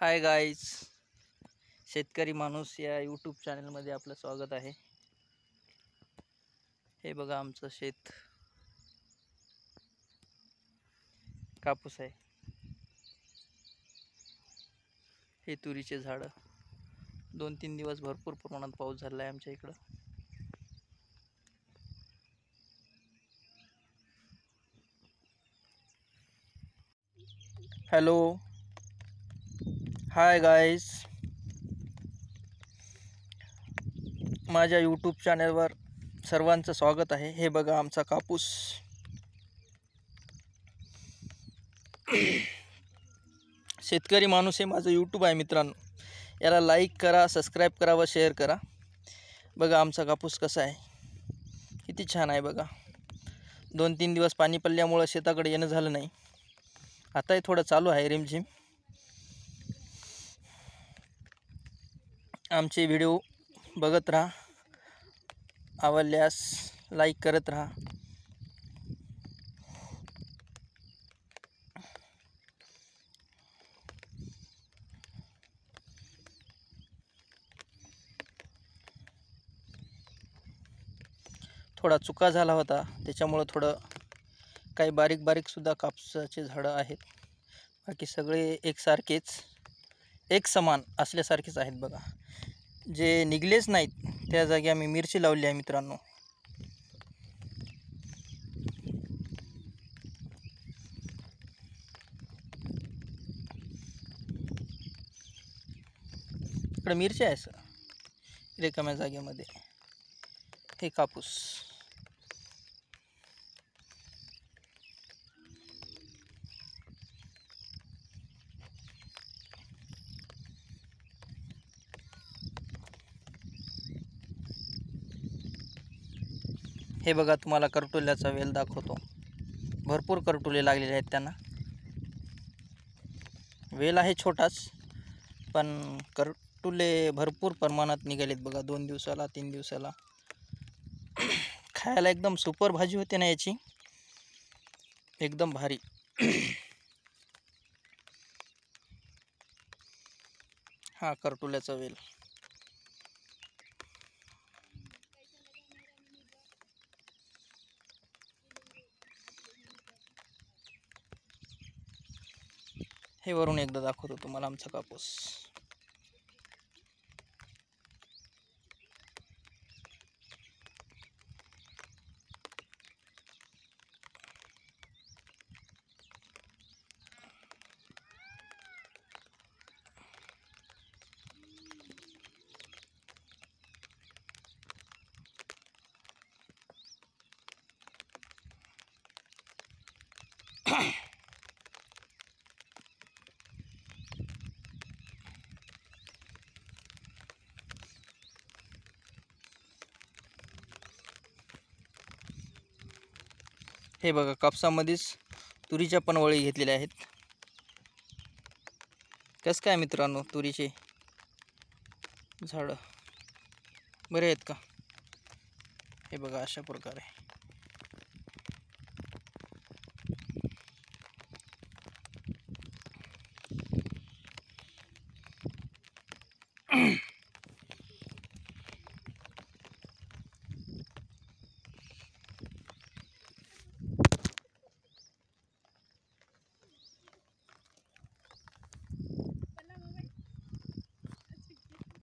Hi guys, शेतकरी माणूस या यूट्यूब चॅनलमध्ये आपलं स्वागत आहे. हे बघा आमचं शेत, कापूस आहे. हे तुरीचे झाडं. 2-3 दिवस भरपूर प्रमाणात पाऊस झाला आहे आमच्या इकडं. हॅलो, हाय गाईज, माझ्या यूट्यूब चॅनलवर सर्वांचं स्वागत आहे. हे बघा आमचा कापूस. शेतकरी माणूस हे माझं यूट्यूब आहे मित्रांनो. याला लाईक करा, सबस्क्राईब करा व शेअर करा. बघा आमचा कापूस कसा आहे, किती छान आहे बघा. 2-3 दिवस पाणी पडल्यामुळं शेताकडे येणं झालं नाही. आताही थोडं चालू आहे रिमझिम. आमचे व्हिडिओ बघत राहा, आवडल्यास लाईक करत राहा. थोडा चुका झाला होता, त्याच्यामुळं थोडं काही बारीक सुद्धा कापसाचे झाडं आहेत. बाकी सगळे एकसारखेच, एक समान असल्यासारखेच आहेत बघा. जे निघलेच नाहीत त्या जागी आम्ही मिरची लावली आहे मित्रांनो. इकडे मिरची आहे सर, रिकाम्या जागेमध्ये. हे कापूस. हे बघा तुम्हाला करटुल्याचा वेल दाखवतो. भरपूर करटुले लागलेले आहेत त्यांना. वेल आहे छोटाच, पण करटुले भरपूर प्रमाणात निघालेत बघा. 2 दिवसाला 3 दिवसाला. खायला एकदम सुपर भाजी होते ना याची, एकदम भारी. हा करटुल्याचा वेल. हे वरून एकदा दाखवतो तुम्हाला आमचा कापूस. हे बघा कापसामध्येच तुरीच्या पण वळी घेतलेल्या आहेत. कसं काय मित्रांनो तुरीचे झाडं बरे आहेत का? हे बघा अशा प्रकारे.